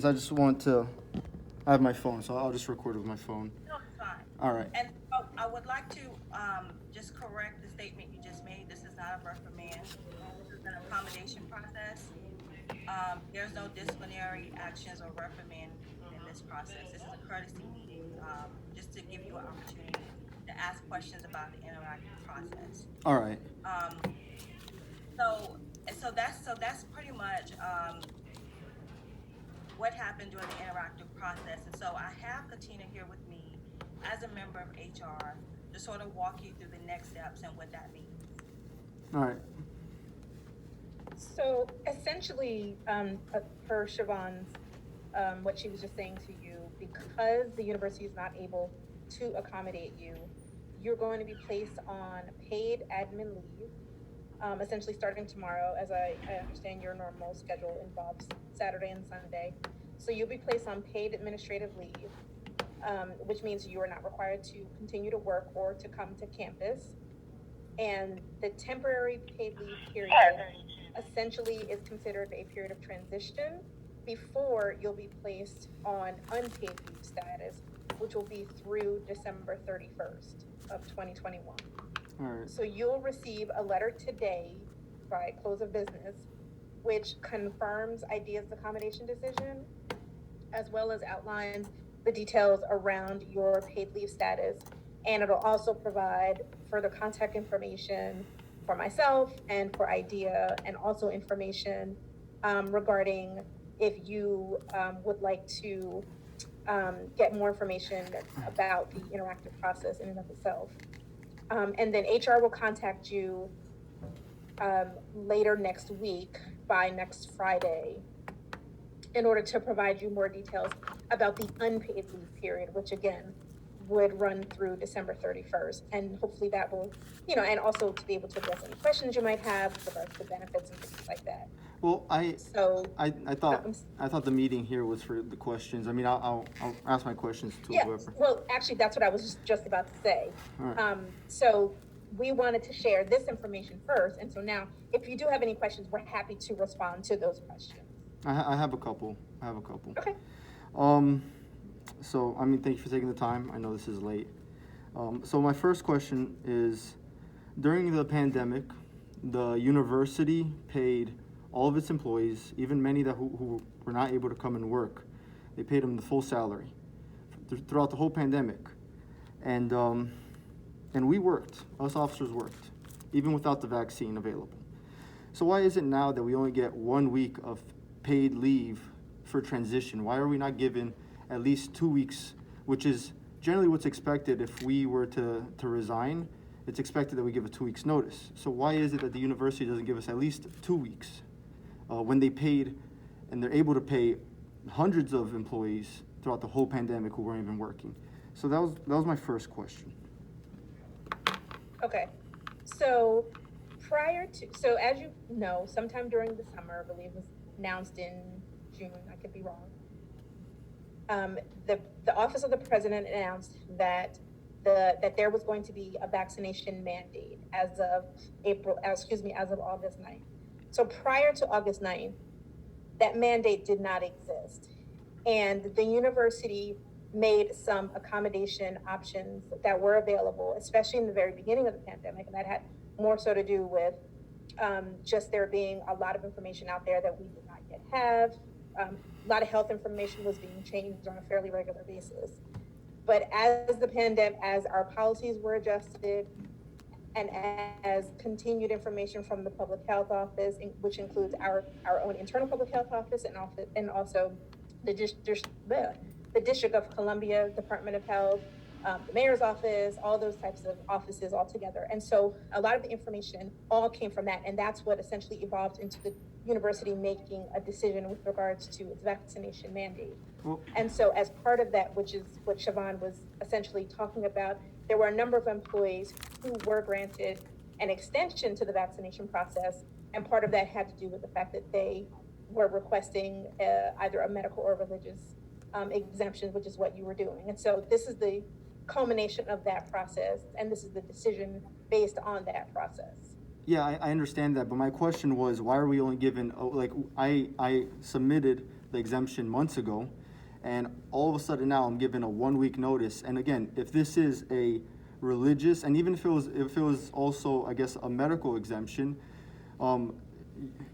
because I just want to. I have my phone, so I'll just record with my phone. No, it's fine. All right. And so I would like to just correct the statement you just made. This is not a reprimand. This is an accommodation process. There's no disciplinary actions or reprimand in this process. This is a courtesy meeting, just to give you an opportunity to ask questions about the interactive process. All right. Um, so, so that's pretty much what happened during the interactive process. And so I have Katina here with me as a member of HR to sort of walk you through the next steps and what that means. All right. So essentially, per Siobhan's, what she was just saying to you, because the university is not able to accommodate you, you're going to be placed on paid admin leave, essentially starting tomorrow. As I understand, your normal schedule involves Saturday and Sunday. So you'll be placed on paid administrative leave, which means you are not required to continue to work or to come to campus. And the temporary paid leave period essentially is considered a period of transition before you'll be placed on unpaid leave status, which will be through December 31st of 2021. All right. So you'll receive a letter today by close of business, which confirms IDEA's accommodation decision, as well as outlines the details around your paid leave status. And it'll also provide further contact information for myself and for IDEA, and also information regarding if you would like to get more information about the interactive process in and of itself. And then HR will contact you later next week, by next Friday, in order to provide you more details about the unpaid leave period, which again would run through December 31st. And hopefully that will, and also to be able to address any questions you might have with regards to benefits and things like that. Well, I thought the meeting here was for the questions. I mean, I'll ask my questions to whoever. Well, actually, that's what I was just about to say. Right. So we wanted to share this information first, and so now, if you do have any questions, we're happy to respond to those questions. I have a couple. Okay. So, I mean, thank you for taking the time. I know this is late. So my first question is, during the pandemic, the university paid all of its employees, even many who were not able to come and work, they paid them the full salary throughout the whole pandemic. And we worked, us officers worked, even without the vaccine available. So why is it now that we only get 1 week of paid leave for transition? Why are we not given at least 2 weeks, which is generally what's expected if we were to resign? It's expected that we give a 2 weeks notice. So why is it that the university doesn't give us at least 2 weeks when they paid and they're able to pay hundreds of employees throughout the whole pandemic who weren't even working? So that was my first question. Okay. So so as you know, sometime during the summer, I believe it was announced in June, I could be wrong. The Office of the President announced that there was going to be a vaccination mandate as of August 9th. So prior to August 9th, that mandate did not exist. And the university made some accommodation options that were available, especially in the very beginning of the pandemic. And that had more so to do with just there being a lot of information out there that we did not yet have. A lot of health information was being changed on a fairly regular basis. But as our policies were adjusted, and as continued information from the public health office, which includes our own internal public health office and also the District of Columbia Department of Health, the mayor's office, all those types of offices all together. And so a lot of the information all came from that, and that's what essentially evolved into the university making a decision with regards to its vaccination mandate. And so as part of that, which is what Siobhan was essentially talking about, there were a number of employees who were granted an extension to the vaccination process, and part of that had to do with the fact that they were requesting either a medical or religious exemption, which is what you were doing. And so this is the culmination of that process, and this is the decision based on that process. Yeah, I understand that, but my question was, why are we only given, I submitted the exemption months ago, and all of a sudden now I'm given a 1 week notice. And again, if this is a religious, and even if it was also, I guess, a medical exemption,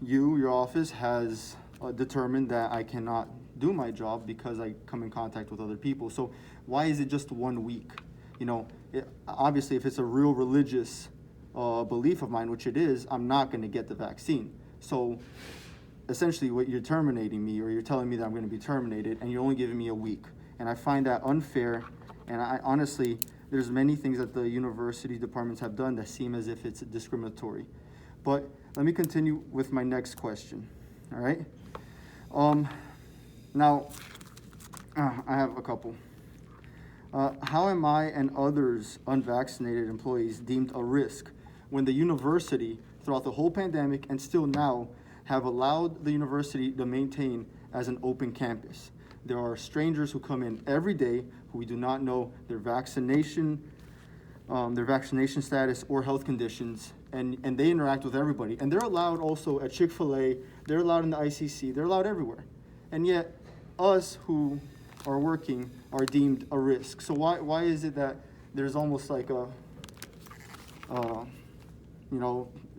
your office has determined that I cannot do my job because I come in contact with other people. So why is it just 1 week? You know, obviously, if it's a real religious belief of mine, which it is, I'm not going to get the vaccine. So essentially, what you're terminating me, or you're telling me that I'm going to be terminated, and you're only giving me a week. And I find that unfair. And I honestly, there's many things that the university departments have done that seem as if it's discriminatory. But let me continue with my next question. All right. Now, I have a couple. How am I and others unvaccinated employees deemed a risk when the university, throughout the whole pandemic and still now, have allowed the university to maintain as an open campus? There are strangers who come in every day who we do not know their vaccination status or health conditions, and they interact with everybody. And they're allowed also at Chick-fil-A, they're allowed in the ICC, they're allowed everywhere. And yet, us who are working are deemed a risk. So why is it that there's almost like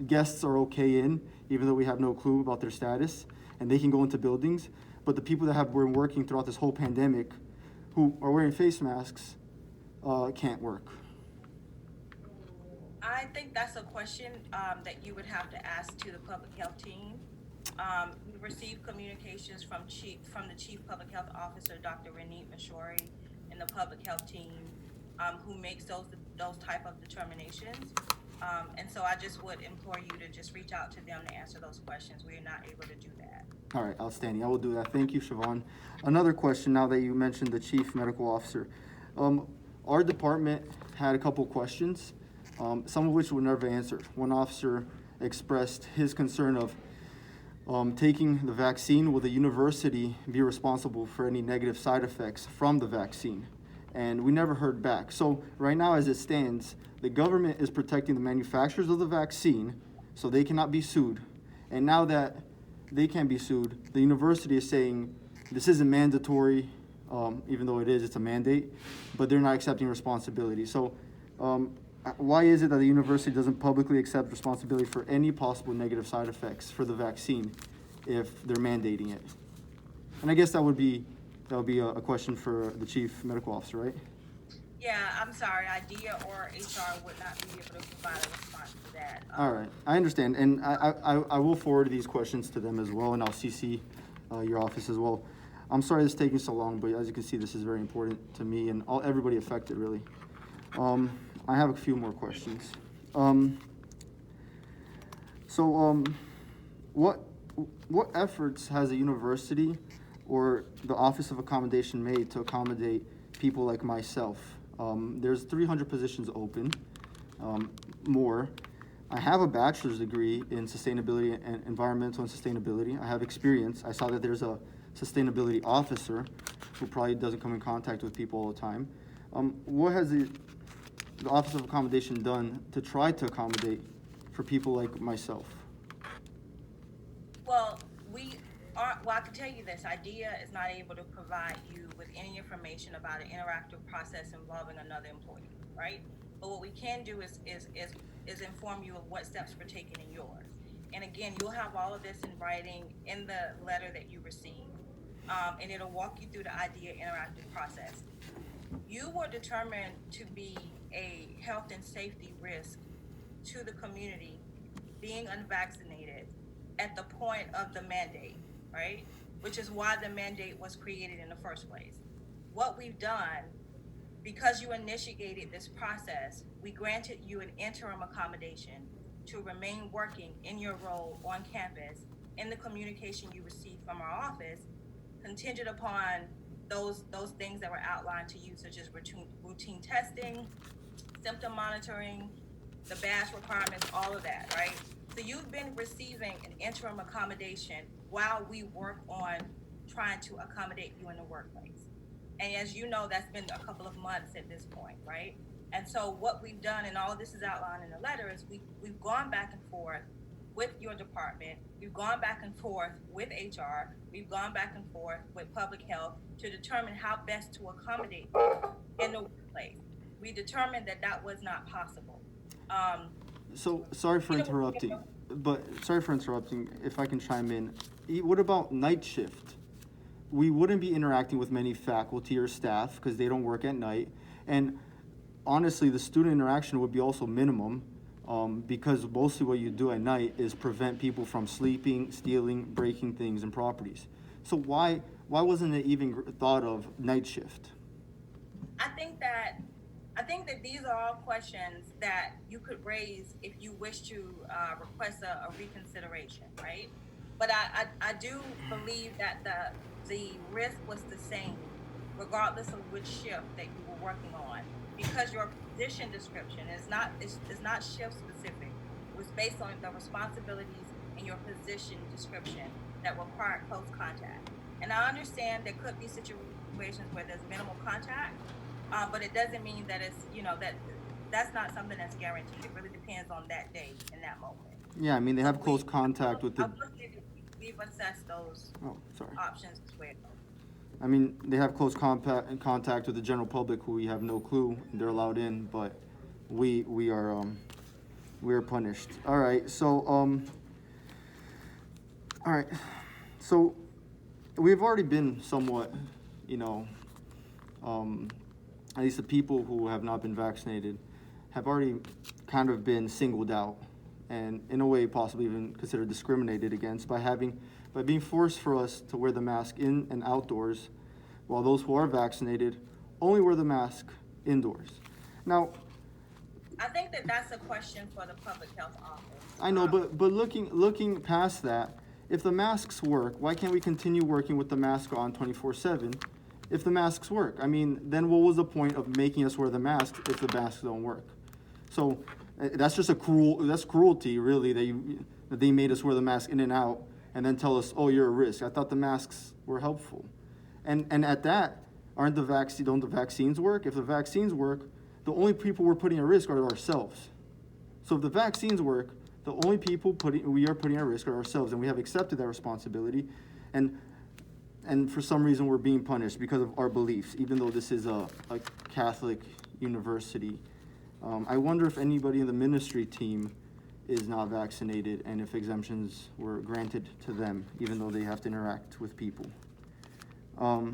guests are okay in, even though we have no clue about their status, and they can go into buildings, but the people that have been working throughout this whole pandemic, who are wearing face masks, can't work? I think that's a question that you would have to ask to the public health team. We received communications from the chief public health officer, Dr. Renee Mashori, and the public health team, who makes those type of determinations. And so I just would implore you to just reach out to them to answer those questions. We are not able to do that. All right, outstanding. I will do that. Thank you, Siobhan. Another question now that you mentioned the chief medical officer. Our department had a couple questions, some of which were never answered. One officer expressed his concern of taking the vaccine. Will the university be responsible for any negative side effects from the vaccine? And we never heard back. So right now, as it stands, the government is protecting the manufacturers of the vaccine so they cannot be sued. And now that they can't be sued, the university is saying this isn't mandatory, even though it's a mandate, but they're not accepting responsibility. So why is it that the university doesn't publicly accept responsibility for any possible negative side effects for the vaccine if they're mandating it? And I guess that would be a question for the chief medical officer, right? Yeah, I'm sorry, IDEA or HR would not be able to provide a response to that. All right, I understand, and I will forward these questions to them as well, and I'll CC your office as well. I'm sorry this is taking so long, but as you can see, this is very important to me and everybody affected, really. I have a few more questions. What efforts has the university or the Office of Accommodation made to accommodate people like myself? There's 300 positions open, more. I have a bachelor's degree in sustainability and environmental and sustainability. I have experience. I saw that there's a sustainability officer who probably doesn't come in contact with people all the time. What has the Office of Accommodation done to try to accommodate for people like myself? Well, I can tell you this, IDEA is not able to provide you with any information about an interactive process involving another employee, right? But what we can do is inform you of what steps we're taking in yours. And again, you'll have all of this in writing in the letter that you receive, and it'll walk you through the IDEA interactive process. You were determined to be a health and safety risk to the community being unvaccinated at the point of the mandate, right? Which is why the mandate was created in the first place. What we've done, because you initiated this process, we granted you an interim accommodation to remain working in your role on campus in the communication you received from our office, contingent upon those things that were outlined to you, such as routine testing, symptom monitoring, the badge requirements, all of that, right? So you've been receiving an interim accommodation while we work on trying to accommodate you in the workplace. And as you know, that's been a couple of months at this point, right? And so what we've done, and all of this is outlined in the letter, is we've gone back and forth with your department. We've gone back and forth with HR. We've gone back and forth with public health to determine how best to accommodate in the workplace. We determined that that was not possible. Um, So sorry for you know, interrupting, but sorry for interrupting. If I can chime in, what about night shift? We wouldn't be interacting with many faculty or staff because they don't work at night, and honestly, the student interaction would be also minimum, because mostly what you do at night is prevent people from sleeping, stealing, breaking things and properties. So why wasn't it even thought of night shift? I think that I think that these are all questions that you could raise if you wish to request a reconsideration, right? But I do believe that the risk was the same, regardless of which shift that you were working on, because your position description is not shift specific. It was based on the responsibilities in your position description that required close contact. And I understand there could be situations where there's minimal contact, but it doesn't mean that it's, that that's not something that's guaranteed. It really depends on that day and that moment. Yeah, I mean they So have close contact with I the. will say that we've assessed those Oh, sorry. options as well. I mean, they have close contact with the general public who we have no clue they're allowed in, but we are punished. All right, so all right, so we've already been somewhat, you know, at least the people who have not been vaccinated have already kind of been singled out, and in a way possibly even considered discriminated against by being forced for us to wear the mask in and outdoors, while those who are vaccinated only wear the mask indoors. Now, I think that that's a question for the public health office. I know, but looking past that, if the masks work, why can't we continue working with the mask on 24/7? If the masks work, I mean, then what was the point of making us wear the masks if the masks don't work? So that's just that's cruelty, really. That they made us wear the mask in and out, and then tell us, oh, you're a risk. I thought the masks were helpful, and at that, don't the vaccines work? If the vaccines work, the only people we're putting at risk are ourselves. So if the vaccines work, the only people we are putting at risk are ourselves, and we have accepted that responsibility, and for some reason we're being punished because of our beliefs, even though this is a Catholic university. I wonder if anybody in the ministry team is not vaccinated and if exemptions were granted to them, even though they have to interact with people. I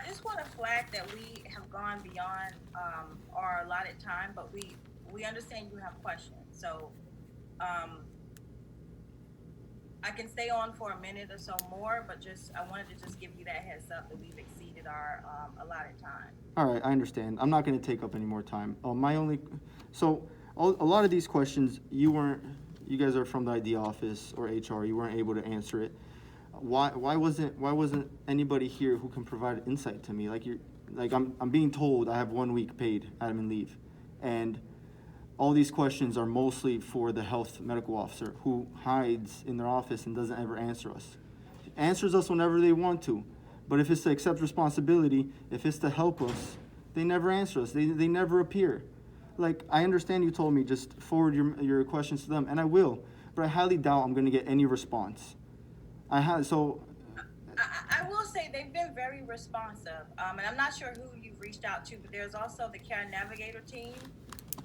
just want to flag that we have gone beyond our allotted time, but we understand you have questions. So I can stay on for a minute or so more, but I wanted to just give you that heads up that we've exceeded our allotted time. All right, I understand. I'm not going to take up any more time. A lot of these questions, you guys are from the ID office or HR, you weren't able to answer it. Why wasn't anybody here who can provide insight to me? I'm being told I have 1 week paid admin leave, and all these questions are mostly for the health medical officer who hides in their office and doesn't ever answer us. Answers us whenever they want to, but if it's to accept responsibility, if it's to help us, they never answer us. They never appear. I understand you told me just forward your questions to them, and I will, but I highly doubt I'm going to get any response. I will say they've been very responsive, and I'm not sure who you've reached out to, but there's also the Care Navigator team,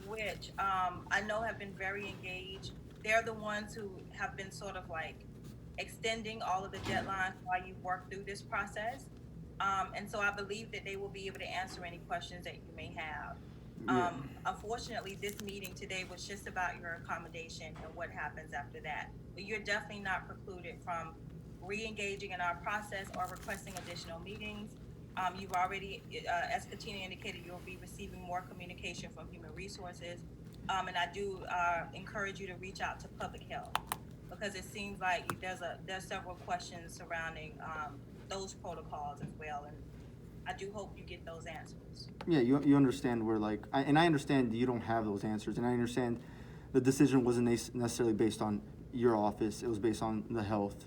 which I know have been very engaged. They're the ones who have been sort of extending all of the deadlines while you work through this process. And so I believe that they will be able to answer any questions that you may have. Yeah. Unfortunately, this meeting today was just about your accommodation and what happens after that. But you're definitely not precluded from re-engaging in our process or requesting additional meetings. You've already, as Katina indicated, you'll be receiving more communication from Human Resources. And I do encourage you to reach out to Public Health, because it seems like there's several questions surrounding those protocols as well. And I do hope you get those answers. Yeah, you understand where I understand you don't have those answers, and I understand the decision wasn't necessarily based on your office. It was based on the health,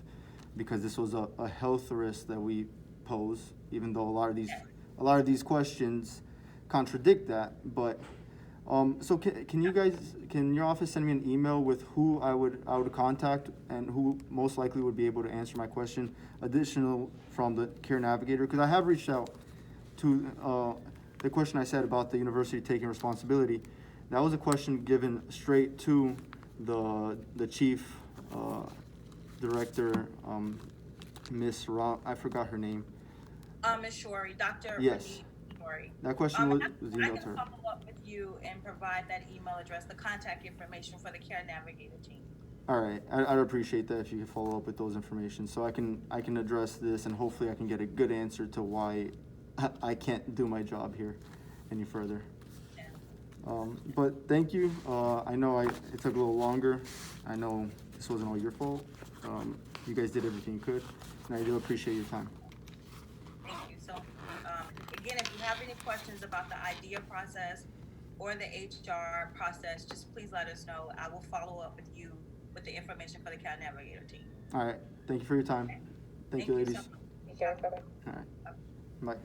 because this was a health risk that we pose, even though a lot of these questions contradict that. But So can your office send me an email with who I would contact and who most likely would be able to answer my question, additional from the Care Navigator? Because I have reached out to the question I said about the university taking responsibility. That was a question given straight to the chief director, Miss I forgot her name. Ms. Shorey, Dr. Yes. Renee Shorey. That question was I emailed to can her. follow up with you and provide that email address, the contact information for the Care Navigator team. All right, I'd appreciate that if you could follow up with those information so I can address this and hopefully I can get a good answer to why I can't do my job here any further. Yeah. But thank you. I know it took a little longer. I know this wasn't all your fault. You guys did everything you could, and I do appreciate your time. Thank you. So, again, if you have any questions about the IDEA process or the HR process, just please let us know. I will follow up with you with the information for the Care Navigator team. All right. Thank you for your time. Thank you, ladies. so much. Okay, bye-bye. All right. Bye.